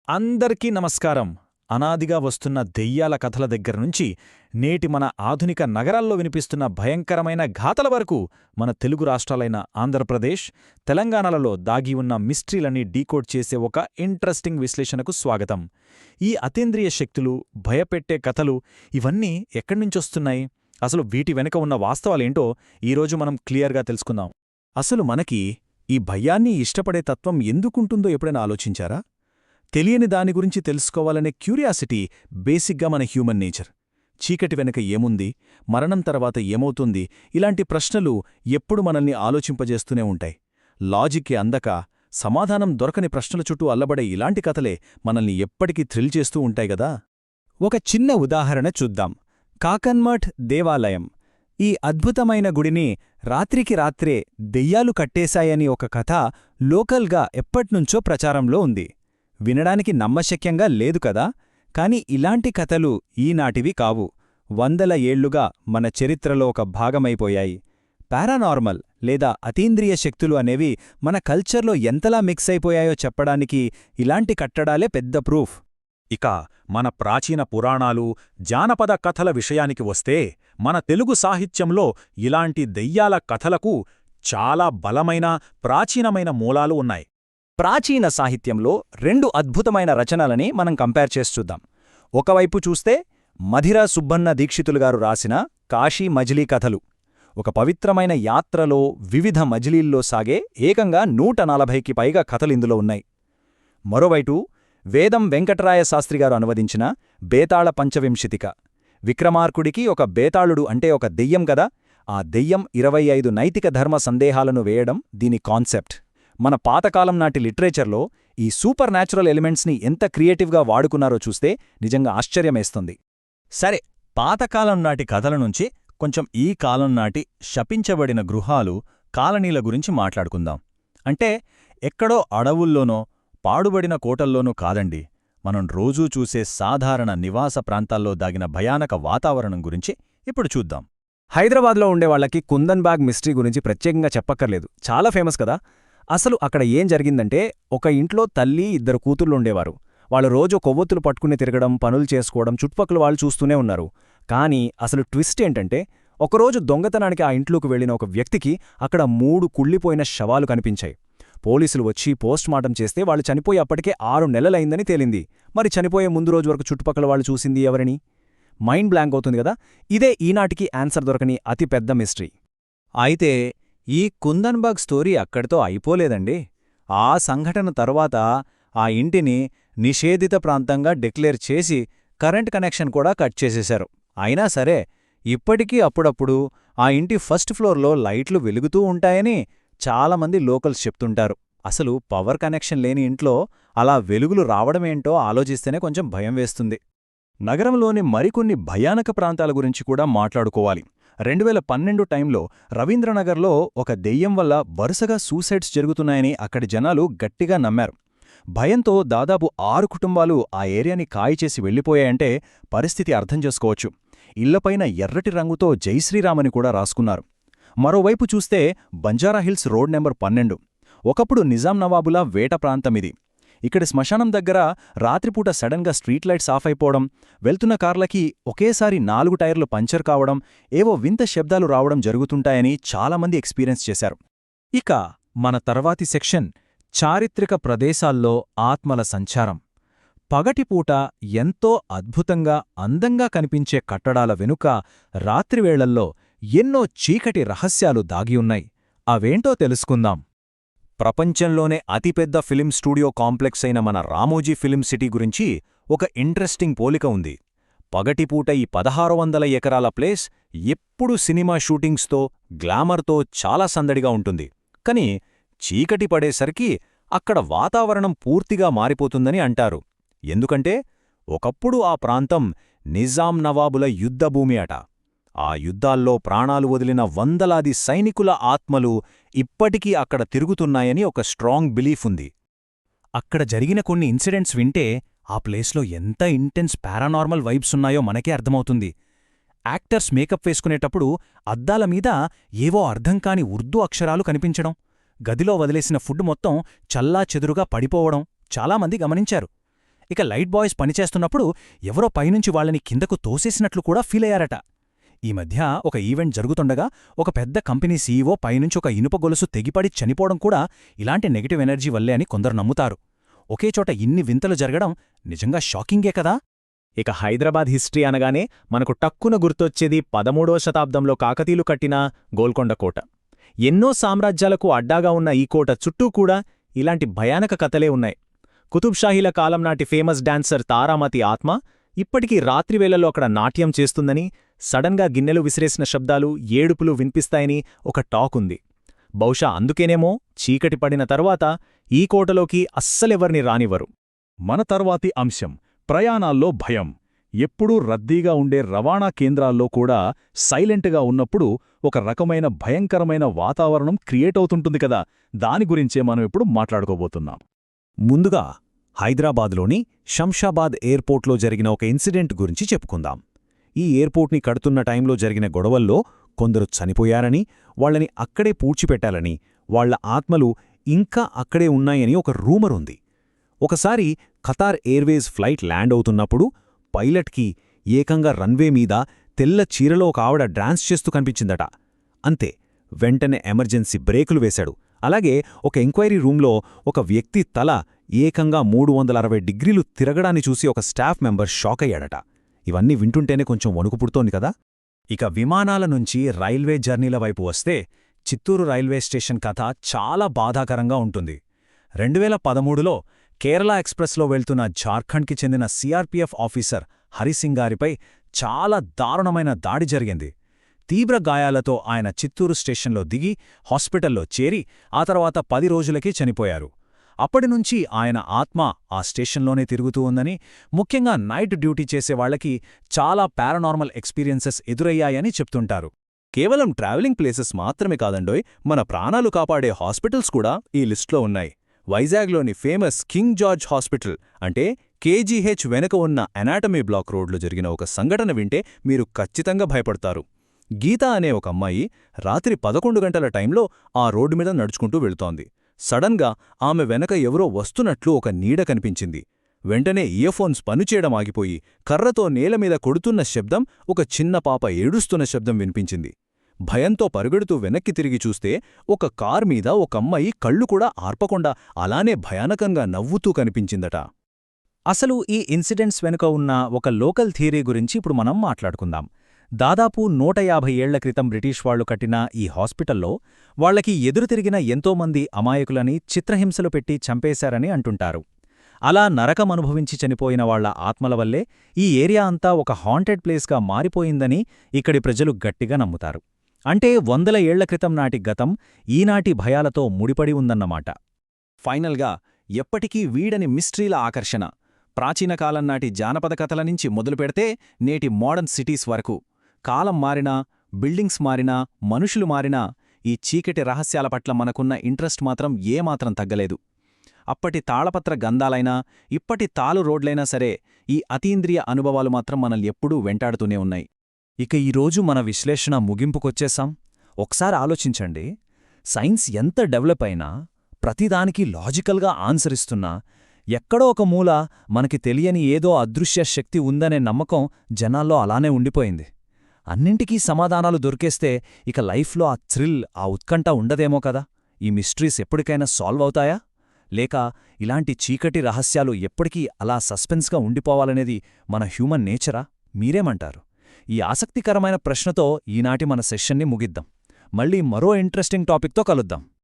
అందరికీ నమస్కారం. అనాదిగా వస్తున్న దెయ్యాల కథల దగ్గరనుంచి నేటి మన ఆధునిక నగరాల్లో వినిపిస్తున్న భయంకరమైన ఘాతల వరకు మన తెలుగు రాష్ట్రాలైన ఆంధ్రప్రదేశ్, తెలంగాణలలో దాగి ఉన్న మిస్టరీలన్నీ డీకోడ్ చేసే ఒక ఇంట్రెస్టింగ్ విశ్లేషణకు స్వాగతం. ఈ అతీంద్రియ శక్తులు, భయపెట్టే కథలు ఇవన్నీ ఎక్కడ్నుంచొస్తున్నాయి? అసలు వీటి వెనుక ఉన్న వాస్తవాలేంటో ఈరోజు మనం క్లియర్గా తెలుసుకుందాం. అసలు మనకి ఈ భయాన్ని ఇష్టపడే తత్వం ఎందుకుంటుందో ఎప్పుడైనా ఆలోచించారా? తెలియని దాని గురించి తెలుసుకోవాలనే క్యూరియాసిటీ బేసిక్గా మన హ్యూమన్ నేచర్. చీకటి వెనుక ఏముంది, మరణం తర్వాత ఏమవుతుంది, ఇలాంటి ప్రశ్నలు ఎప్పుడు మనల్ని ఆలోచింపజేస్తూనే ఉంటాయి. లాజిక్కి అందక, సమాధానం దొరకని ప్రశ్నల చుట్టూ అల్లబడే ఇలాంటి కథలే మనల్ని ఎప్పటికీ థ్రిల్ చేస్తూ ఉంటాయి గదా. ఒక చిన్న ఉదాహరణ చూద్దాం. కాకన్మఠ్ దేవాలయం. ఈ అద్భుతమైన గుడిని రాత్రికి రాత్రే దెయ్యాలు కట్టేశాయని ఒక కథ లోకల్గా ఎప్పట్నుంచో ప్రచారంలో ఉంది. వినడానికి నమ్మశక్యంగా లేదు కదా. కాని ఇలాంటి కథలు ఈనాటివి కావు. వందల ఏళ్లుగా మన చరిత్రలో ఒక భాగమైపోయాయి. పారానార్మల్ లేదా అతీంద్రియ శక్తులు అనేవి మన కల్చర్లో ఎంతలా మిక్స్ అయిపోయాయో చెప్పడానికి ఇలాంటి కట్టడాలే పెద్ద ప్రూఫ్. ఇక మన ప్రాచీన పురాణాలు, జానపద కథల విషయానికి వస్తే మన తెలుగు సాహిత్యంలో ఇలాంటి దెయ్యాల కథలకు చాలా బలమైన, ప్రాచీనమైన మూలాలు ఉన్నాయి. ప్రాచీన సాహిత్యంలో రెండు అద్భుతమైన రచనలని మనం కంపేర్ చేసి చూద్దాం. ఒకవైపు చూస్తే మధిర సుబ్బన్న దీక్షితులుగారు రాసిన కాశీ మజిలీ కథలు. ఒక పవిత్రమైన యాత్రలో వివిధ మజిలీల్లో సాగే ఏకంగా 140కి పైగా కథలిందులో ఉన్నాయి. మరోవైపు వేదం వెంకటరాయ శాస్త్రిగారు అనువదించిన బేతాళ పంచవింశతిక. విక్రమార్కుడికి ఒక బేతాళుడు అంటే ఒక దెయ్యం గదా. ఆ దెయ్యం 25 నైతిక ధర్మ సందేహాలను వేయడం దీని కాన్సెప్ట్. మన పాతకాలం నాటి లిటరేచర్లో ఈ సూపర్ న్యాచురల్ ఎలిమెంట్స్ని ఎంత క్రియేటివ్గా వాడుకున్నారో చూస్తే నిజంగా ఆశ్చర్యమేస్తుంది. సరే, పాతకాలం నాటి కథల నుంచి కొంచెం ఈ కాలం నాటి శపించబడిన గృహాలు, కాలనీల గురించి మాట్లాడుకుందాం. అంటే ఎక్కడో అడవుల్లోనో, పాడుబడిన కోటల్లోనూ కాదండి, మనం రోజూ చూసే సాధారణ నివాస ప్రాంతాల్లో దాగిన భయానక వాతావరణం గురించి ఇప్పుడు చూద్దాం. హైదరాబాద్లో ఉండేవాళ్లకి కుందన్బాగ్ మిస్టరీ గురించి ప్రత్యేకంగా చెప్పక్కర్లేదు, చాలా ఫేమస్ కదా. అసలు అక్కడ ఏం జరిగిందంటే, ఒక ఇంట్లో తల్లి, 2 కూతుర్లుండేవారు. వాళ్ళు రోజు కొవ్వొత్తులు పట్టుకుని తిరగడం, పనులు చేసుకోవడం చుట్టుపక్కల వాళ్ళు చూస్తూనే ఉన్నారు. కానీ అసలు ట్విస్ట్ ఏంటంటే, ఒకరోజు దొంగతనానికి ఆ ఇంట్లోకి వెళ్లిన ఒక వ్యక్తికి అక్కడ 3 కుళ్ళిపోయిన శవాలు కనిపించాయి. పోలీసులు వచ్చి పోస్ట్మార్టం చేస్తే వాళ్ళు చనిపోయి అప్పటికే 6 నెలలైందని తేలింది. మరి చనిపోయే ముందు రోజు వరకు చుట్టుపక్కల వాళ్ళు చూసింది ఎవరని? మైండ్ బ్లాంక్ అవుతుంది కదా. ఇదే ఈనాటికి ఆన్సర్ దొరకని అతిపెద్ద మిస్టరీ. అయితే ఈ కుందన్బాగ్ స్టోరీ అక్కడితో అయిపోలేదండి. ఆ సంఘటన తరువాత ఆ ఇంటిని నిషేధిత ప్రాంతంగా డిక్లేర్ చేసి కరెంట్ కనెక్షన్ కూడా కట్ చేసేశారు. అయినా సరే ఇప్పటికీ అప్పుడప్పుడు ఆ ఇంటి ఫస్ట్ ఫ్లోర్లో లైట్లు వెలుగుతూ ఉంటాయని చాలామంది లోకల్స్ చెప్తుంటారు. అసలు పవర్ కనెక్షన్ లేని ఇంట్లో అలా వెలుగులు రావడమేంటో ఆలోచిస్తేనే కొంచెం భయం వేస్తుంది. నగరంలోని మరికొన్ని భయానక ప్రాంతాల గురించి కూడా మాట్లాడుకోవాలి. 2012 టైంలో రవీంద్రనగర్లో ఒక దెయ్యం వల్ల వరుసగా సూసైడ్స్ జరుగుతున్నాయని అక్కడి జనాలు గట్టిగా నమ్మారు. భయంతో దాదాపు 6 కుటుంబాలు ఆ ఏరియాని కాయిచేసి వెళ్లిపోయాయంటే పరిస్థితి అర్థం చేసుకోవచ్చు. ఇళ్లపైన ఎర్రటి రంగుతో జైశ్రీరామని కూడా రాసుకున్నారు. మరోవైపు చూస్తే బంజారాహిల్స్ రోడ్ నెంబర్ 12 ఒకప్పుడు నిజాం నవాబుల వేట ప్రాంతమిది. ఇక్కడి శ్మశానం దగ్గర రాత్రిపూట సడన్గా స్ట్రీట్ లైట్స్ ఆఫ్ అయిపోవడం, వెళ్తున్న కార్లకి ఒకేసారి 4 టైర్లు పంచర్ కావడం, ఏవో వింత శబ్దాలు రావడం జరుగుతుంటాయని చాలామంది ఎక్స్పీరియన్స్ చేశారు. ఇక మన తర్వాతి సెక్షన్ చారిత్రక ప్రదేశాల్లో ఆత్మల సంచారం. పగటిపూట ఎంతో అద్భుతంగా, అందంగా కనిపించే కట్టడాల వెనుక రాత్రివేళల్లో ఎన్నో చీకటి రహస్యాలు దాగియున్నాయి. అవేంటో తెలుసుకుందాం. ప్రపంచంలోనే అతిపెద్ద ఫిలిం స్టూడియో కాంప్లెక్స్ అయిన మన రామోజీ ఫిలిం సిటీ గురించి ఒక ఇంట్రెస్టింగ్ పోలిక ఉంది. పగటిపూట ఈ 1600 ఎకరాల ప్లేస్ ఎప్పుడూ సినిమా షూటింగ్స్తో, గ్లామర్తో చాలా సందడిగా ఉంటుంది. కాని చీకటి పడేసరికి అక్కడ వాతావరణం పూర్తిగా మారిపోతుందని అంటారు. ఎందుకంటే ఒకప్పుడు ఆ ప్రాంతం నిజాం నవాబుల యుద్ధభూమి అట. ఆ యుద్ధాల్లో ప్రాణాలు వదిలిన వందలాది సైనికుల ఆత్మలు ఇప్పటికీ అక్కడ తిరుగుతున్నాయని ఒక స్ట్రాంగ్ బిలీఫ్ ఉంది. అక్కడ జరిగిన కొన్ని ఇన్సిడెంట్స్ వింటే ఆ ప్లేస్లో ఎంత ఇంటెన్స్ పారానార్మల్ వైబ్స్ ఉన్నాయో మనకే అర్థమవుతుంది. యాక్టర్స్ మేకప్ వేసుకునేటప్పుడు అద్దాల మీద ఏవో అర్థంకాని ఉర్దూ అక్షరాలు కనిపించడం, గదిలో వదిలేసిన ఫుడ్ మొత్తం చల్లాచెదురుగా పడిపోవడం చాలామంది గమనించారు. ఇక లైట్ బాయ్స్ పనిచేస్తున్నప్పుడు ఎవరో పైనుంచి వాళ్ళని కిందకు తోసేసినట్లు కూడా ఫీలయ్యారట. ఈ మధ్య ఒక ఈవెంట్ జరుగుతుండగా ఒక పెద్ద కంపెనీ సీఈఓ పైనుంచి ఒక ఇనుప గొలుసు తెగిపడి చనిపోవడం కూడా ఇలాంటి నెగటివ్ ఎనర్జీ వల్లే అని కొందరు నమ్ముతారు. ఒకే చోట ఇన్ని వింతలు జరగడం నిజంగా షాకింగే కదా. ఇక హైదరాబాద్ హిస్టరీ అనగానే మనకు టక్కున గుర్తొచ్చేది 13వ శతాబ్దంలో కాకతీయులు కట్టిన గోల్కొండ కోట. ఎన్నో సామ్రాజ్యాలకు అడ్డాగా ఉన్న ఈ కోట చుట్టూ కూడా ఇలాంటి భయానక కథలే ఉన్నాయి. కుతుబ్షాహీల కాలం నాటి ఫేమస్ డాన్సర్ తారామతి ఆత్మ ఇప్పటికీ రాత్రివేళల్లో అక్కడ నాట్యం చేస్తుందని, సడన్గా గిన్నెలు విసిరేసిన శబ్దాలు, ఏడుపులు వినిపిస్తాయని ఒక టాక్ ఉంది. బహుశా అందుకేనేమో చీకటి పడిన తర్వాత ఈ కోటలోకి అస్సలెవర్ని రానివ్వరు. మన తర్వాతి అంశం ప్రయాణాల్లో భయం. ఎప్పుడూ రద్దీగా ఉండే రవాణా కేంద్రాల్లో కూడా సైలెంట్గా ఉన్నప్పుడు ఒక రకమైన భయంకరమైన వాతావరణం క్రియేట్ అవుతుంటుంది కదా. దాని గురించే మనం ఇప్పుడు మాట్లాడుకోబోతున్నాం. ముందుగా హైదరాబాద్లోని శంషాబాద్ ఎయిర్పోర్ట్లో జరిగిన ఒక ఇన్సిడెంట్ గురించి చెప్పుకుందాం. ఈ ఎయిర్పోర్ట్ని కడుతున్న టైంలో జరిగిన గొడవల్లో కొందరు చనిపోయారని, వాళ్లని అక్కడే పూడ్చిపెట్టాలని, వాళ్ల ఆత్మలు ఇంకా అక్కడే ఉన్నాయని ఒక రూమర్ ఉంది. ఒకసారి ఖతార్ ఎయిర్వేస్ ఫ్లైట్ ల్యాండ్ అవుతున్నప్పుడు పైలట్కి ఏకంగా రన్వే మీద తెల్ల చీరలో ఒక ఆవిడ డాన్స్ చేస్తూ కనిపించిందట. అంతే, వెంటనే ఎమర్జెన్సీ బ్రేకులు వేశాడు. అలాగే ఒక ఎంక్వైరీ రూంలో ఒక వ్యక్తి తల ఏకంగా 360 డిగ్రీలు తిరగడాన్ని చూసి ఒక స్టాఫ్ మెంబర్ షాక్ అయ్యాడట. ఇవన్నీ వింటుంటేనే కొంచెం వణుకు పుడుతోంది కదా. ఇక విమానాల నుంచి రైల్వే జర్నీల వైపు వస్తే చిత్తూరు రైల్వే స్టేషన్ కథ చాలా బాధాకరంగా ఉంటుంది. 2013లో కేరళ ఎక్స్ప్రెస్లో వెళ్తున్న జార్ఖండ్కి చెందిన సిఆర్పీఎఫ్ ఆఫీసర్ హరిసింగ్ గారిపై చాలా దారుణమైన దాడి జరిగింది. తీవ్ర గాయాలతో ఆయన చిత్తూరు స్టేషన్లో దిగి హాస్పిటల్లో చేరి ఆ తర్వాత 10 రోజులకి చనిపోయారు. అప్పటినుంచి ఆయన ఆత్మ ఆ స్టేషన్లోనే తిరుగుతూ ఉందని, ముఖ్యంగా నైట్ డ్యూటీ చేసేవాళ్లకి చాలా పారానార్మల్ ఎక్స్పీరియన్సెస్ ఎదురయ్యాయని చెప్తుంటారు. కేవలం ట్రావెలింగ్ ప్లేసెస్ మాత్రమే కాదండోయ్, మన ప్రాణాలు కాపాడే హాస్పిటల్స్ కూడా ఈ లిస్ట్లో ఉన్నాయి. వైజాగ్లోని ఫేమస్ కింగ్ జార్జ్ హాస్పిటల్ అంటే కేజీహెచ్ వెనుక ఉన్న అనాటమీ బ్లాక్ రోడ్లో జరిగిన ఒక సంఘటన వింటే మీరు ఖచ్చితంగా భయపడతారు. గీత అనే ఒక అమ్మాయి రాత్రి 11 గంటల టైంలో ఆ రోడ్డు మీద నడుచుకుంటూ వెళుతోంది. సడన్గా ఆమె వెనక ఎవరో వస్తున్నట్లు ఒక నీడ కనిపించింది. వెంటనే ఇయర్ఫోన్స్ పనిచేయడం ఆగిపోయి కర్రతో నేలమీద కొడుతున్న శబ్దం, ఒక చిన్న పాప ఏడుస్తున్న శబ్దం వినిపించింది. భయంతో పరుగెడుతూ వెనక్కి తిరిగి చూస్తే ఒక కార్ మీద ఒక అమ్మాయి కళ్ళు కూడా ఆర్పకుండా అలానే భయానకంగా నవ్వుతూ కనిపించిందట. అసలు ఈ ఇన్సిడెంట్స్ వెనుక ఉన్న ఒక లోకల్ థియరీ గురించి ఇప్పుడు మనం మాట్లాడుకుందాం. దాదాపు 150 ఏళ్ల క్రితం బ్రిటిష్ వాళ్లు కట్టిన ఈ హాస్పిటల్లో వాళ్లకి ఎదురుతిరిగిన ఎంతోమంది అమాయకులని చిత్రహింసలు పెట్టి చంపేశారని అంటుంటారు. అలా నరకమనుభవించి చనిపోయిన వాళ్ల ఆత్మల వల్లే ఈ ఏరియా అంతా ఒక హాంటెడ్ ప్లేస్గా మారిపోయిందని ఇక్కడి ప్రజలు గట్టిగా నమ్ముతారు. అంటే 100 ఏళ్ల క్రితం నాటి గతం ఈనాటి భయాలతో ముడిపడి ఉందన్నమాట. ఫైనల్గా ఎప్పటికీ వీడని మిస్టరీల ఆకర్షణ, ప్రాచీన కాలం నాటి జానపద కథల నుంచి మొదలుపెడితే నేటి మోడర్న్ సిటీస్ వరకు, కాలం మారినా, బిల్డింగ్స్ మారినా, మనుషులు మారినా ఈ చీకటి రహస్యాల పట్ల మనకున్న ఇంట్రెస్ట్ మాత్రం ఏమాత్రం తగ్గలేదు. అప్పటి తాళపత్ర గంధాలైనా, ఇప్పటి తాలు రోడ్లైనా సరే ఈ అతీంద్రియ అనుభవాలు మాత్రం మనల్ని ఎప్పుడూ వెంటాడుతూనే ఉన్నాయి. ఇక ఈరోజు మన విశ్లేషణ ముగింపుకొచ్చేశాం. ఒకసారి ఆలోచించండి, సైన్స్ ఎంత డెవలప్ అయినా, ప్రతిదానికి లాజికల్గా ఆన్సర్ ఇస్తున్నా, ఎక్కడో ఒక మూల మనకి తెలియని ఏదో అదృశ్య శక్తి ఉందనే నమ్మకం జనాల్లో అలానే ఉండిపోయింది. అన్నింటికీ సమాధానాలు దొరికేస్తే ఇక లైఫ్లో ఆ థ్రిల్, ఆ ఉత్కంఠ ఉండదేమో కదా. ఈ మిస్టరీస్ ఎప్పటికైనా సాల్వ్ అవుతాయా, లేక ఇలాంటి చీకటి రహస్యాలు ఎప్పటికీ అలా సస్పెన్స్గా ఉండిపోవాలనేది మన హ్యూమన్ నేచరా? మీరేమంటారు? ఈ ఆసక్తికరమైన ప్రశ్నతో ఈనాటి మన సెషన్ని ముగిద్దాం. మళ్ళీ మరో ఇంట్రెస్టింగ్ టాపిక్తో కలుద్దాం.